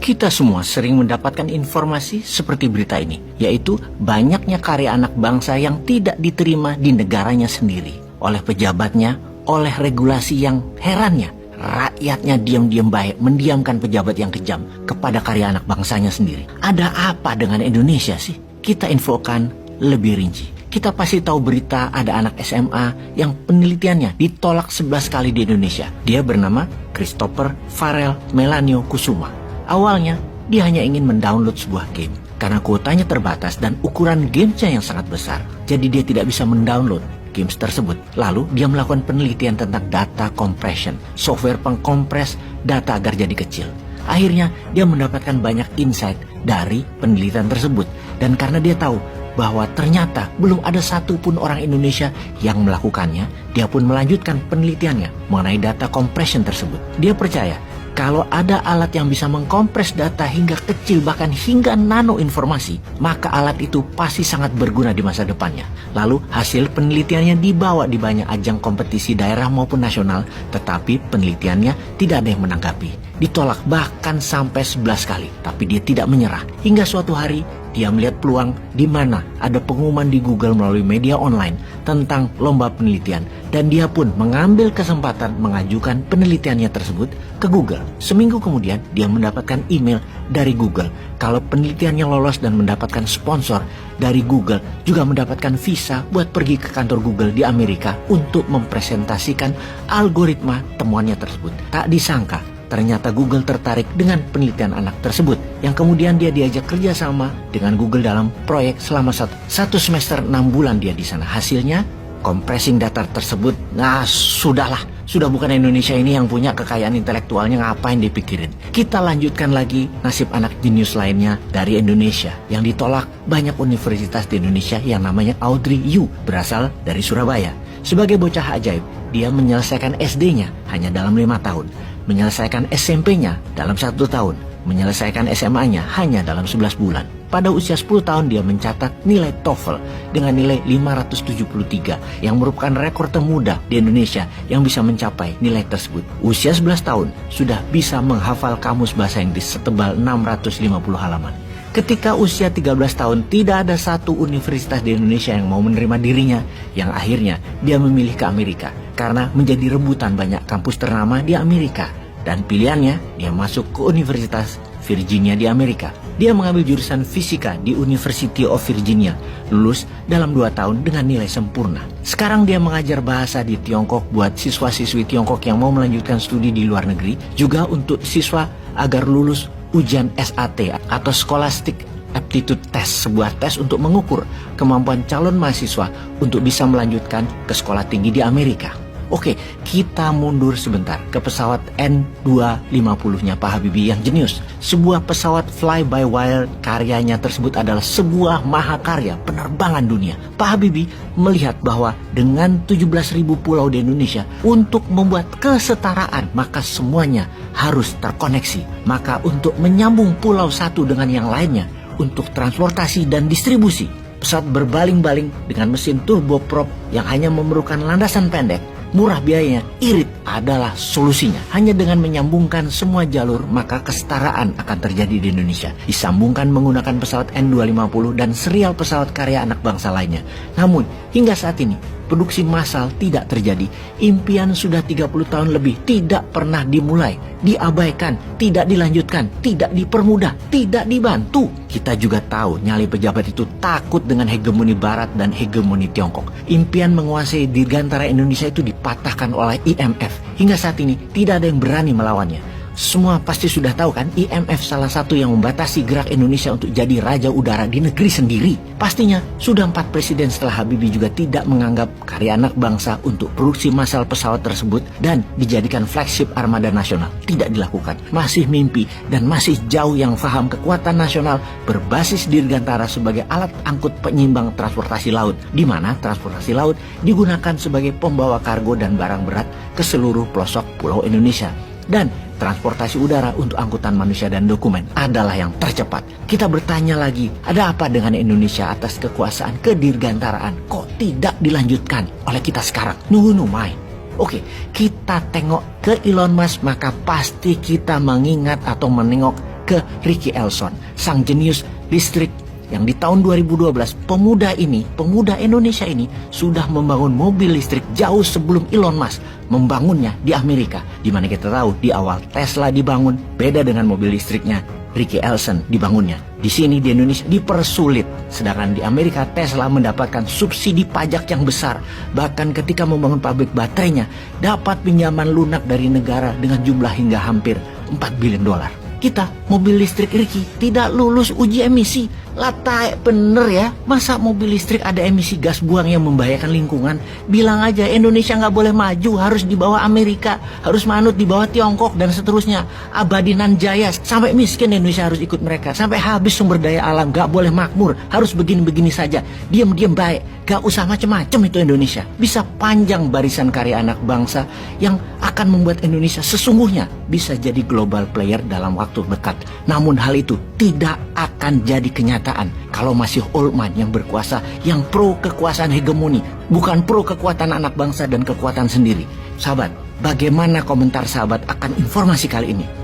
Kita semua sering mendapatkan informasi seperti berita ini, yaitu banyaknya karya anak bangsa yang tidak diterima di negaranya sendiri oleh pejabatnya, oleh regulasi yang herannya rakyatnya diam-diam baik mendiamkan pejabat yang kejam kepada karya anak bangsanya sendiri. Ada apa dengan Indonesia sih? Kita infokan lebih rinci. Kita pasti tahu berita ada anak SMA yang penelitiannya ditolak 11 kali di Indonesia. Dia bernama Christopher Farrell Melanio Kusuma. Awalnya, dia hanya ingin mendownload sebuah game. Karena kuotanya terbatas dan ukuran gamenya yang sangat besar, jadi dia tidak bisa mendownload games tersebut. Lalu, dia melakukan penelitian tentang data compression, software pengkompres data agar jadi kecil. Akhirnya, dia mendapatkan banyak insight dari penelitian tersebut. Dan karena dia tahu bahwa ternyata belum ada satupun orang Indonesia yang melakukannya, dia pun melanjutkan penelitiannya mengenai data compression tersebut. Dia percaya kalau ada alat yang bisa mengkompres data hingga kecil bahkan hingga nano informasi, maka alat itu pasti sangat berguna di masa depannya. Lalu hasil penelitiannya dibawa di banyak ajang kompetisi daerah maupun nasional, tetapi penelitiannya tidak ada yang menanggapi. Ditolak bahkan sampai 11 kali, tapi dia tidak menyerah. Hingga suatu hari dia melihat peluang di mana ada pengumuman di Google melalui media online tentang lomba penelitian, dan dia pun mengambil kesempatan mengajukan penelitiannya tersebut ke Google. Seminggu kemudian dia mendapatkan email dari Google kalau penelitiannya lolos dan mendapatkan sponsor dari Google, juga mendapatkan visa buat pergi ke kantor Google di Amerika untuk mempresentasikan algoritma temuannya tersebut. Tak disangka ternyata Google tertarik dengan penelitian anak tersebut, yang kemudian dia diajak kerjasama dengan Google dalam proyek selama satu semester 6 bulan dia di sana. Hasilnya, compressing data tersebut, sudah bukan Indonesia ini yang punya kekayaan intelektualnya, ngapain dipikirin. Kita lanjutkan lagi nasib anak jenius lainnya dari Indonesia yang ditolak banyak universitas di Indonesia, yang namanya Audrey Yu, berasal dari Surabaya. Sebagai bocah ajaib, dia menyelesaikan SD-nya hanya dalam 5 tahun, menyelesaikan SMP-nya dalam 1 tahun, menyelesaikan SMA-nya hanya dalam 11 bulan. Pada usia 10 tahun dia mencatat nilai TOEFL dengan nilai 573 yang merupakan rekor termuda di Indonesia yang bisa mencapai nilai tersebut. Usia 11 tahun sudah bisa menghafal kamus bahasa Inggris setebal 650 halaman. Ketika usia 13 tahun tidak ada satu universitas di Indonesia yang mau menerima dirinya, yang akhirnya dia memilih ke Amerika karena menjadi rebutan banyak kampus ternama di Amerika. Dan pilihannya, dia masuk ke Universitas Virginia di Amerika. Dia mengambil jurusan fisika di University of Virginia, lulus dalam 2 tahun dengan nilai sempurna. Sekarang dia mengajar bahasa di Tiongkok buat siswa-siswi Tiongkok yang mau melanjutkan studi di luar negeri, juga untuk siswa agar lulus ujian SAT atau Scholastic Aptitude Test, sebuah tes untuk mengukur kemampuan calon mahasiswa untuk bisa melanjutkan ke sekolah tinggi di Amerika. Oke, kita mundur sebentar ke pesawat N250-nya Pak Habibie yang jenius. Sebuah pesawat fly-by-wire, karyanya tersebut adalah sebuah mahakarya penerbangan dunia. Pak Habibie melihat bahwa dengan 17.000 pulau di Indonesia, untuk membuat kesetaraan, maka semuanya harus terkoneksi. Maka untuk menyambung pulau satu dengan yang lainnya, untuk transportasi dan distribusi, pesawat berbaling-baling dengan mesin turboprop yang hanya memerlukan landasan pendek, murah biayanya, irit adalah solusinya. Hanya dengan menyambungkan semua jalur, maka kesetaraan akan terjadi di Indonesia. Disambungkan menggunakan pesawat N250 dan serial pesawat karya anak bangsa lainnya. Namun, hingga saat ini, produksi massal tidak terjadi. Impian sudah 30 tahun lebih tidak pernah dimulai, diabaikan, tidak dilanjutkan, tidak dipermudah, tidak dibantu. Kita juga tahu nyali pejabat itu takut dengan hegemoni Barat dan hegemoni Tiongkok. Impian menguasai dirgantara Indonesia itu dipatahkan oleh IMF. Hingga saat ini tidak ada yang berani melawannya. Semua pasti sudah tahu kan, IMF salah satu yang membatasi gerak Indonesia untuk jadi raja udara di negeri sendiri. Pastinya sudah 4 presiden setelah Habibie juga tidak menganggap karya anak bangsa untuk produksi massal pesawat tersebut dan dijadikan flagship armada nasional. Tidak dilakukan. Masih mimpi dan masih jauh yang paham kekuatan nasional berbasis dirgantara sebagai alat angkut penyimbang transportasi laut, di mana transportasi laut digunakan sebagai pembawa kargo dan barang berat ke seluruh pelosok pulau Indonesia. Dan transportasi udara untuk angkutan manusia dan dokumen adalah yang tercepat. Kita bertanya lagi, ada apa dengan Indonesia atas kekuasaan kedirgantaraan? Kok tidak dilanjutkan oleh kita sekarang? Nuhunumai. Oke, kita tengok ke Elon Musk, maka pasti kita mengingat atau menengok ke Ricky Elson, sang jenius listrik yang di tahun 2012 pemuda Indonesia ini sudah membangun mobil listrik jauh sebelum Elon Musk membangunnya di Amerika. Dimana kita tahu di awal Tesla dibangun, beda dengan mobil listriknya Ricky Elson dibangunnya. Di sini di Indonesia dipersulit, sedangkan di Amerika Tesla mendapatkan subsidi pajak yang besar. Bahkan ketika membangun pabrik baterainya dapat pinjaman lunak dari negara dengan jumlah hingga hampir 4 billion dolar. Kita mobil listrik Ricky tidak lulus uji emisi. Latai bener ya, masa mobil listrik ada emisi gas buang yang membahayakan lingkungan? Bilang aja Indonesia nggak boleh maju, harus di bawah Amerika, harus manut di bawah Tiongkok dan seterusnya. Abadinan jaya, sampai miskin Indonesia harus ikut mereka, sampai habis sumber daya alam, nggak boleh makmur, harus begini-begini saja, diam-diam baik, nggak usah macem-macem itu Indonesia. Bisa panjang barisan karya anak bangsa yang akan membuat Indonesia sesungguhnya bisa jadi global player dalam waktu dekat. Namun hal itu tidak akan jadi kenyataan kalau masih old man yang berkuasa, yang pro kekuasaan hegemoni, bukan pro kekuatan anak bangsa dan kekuatan sendiri. Sahabat, bagaimana komentar sahabat akan informasi kali ini?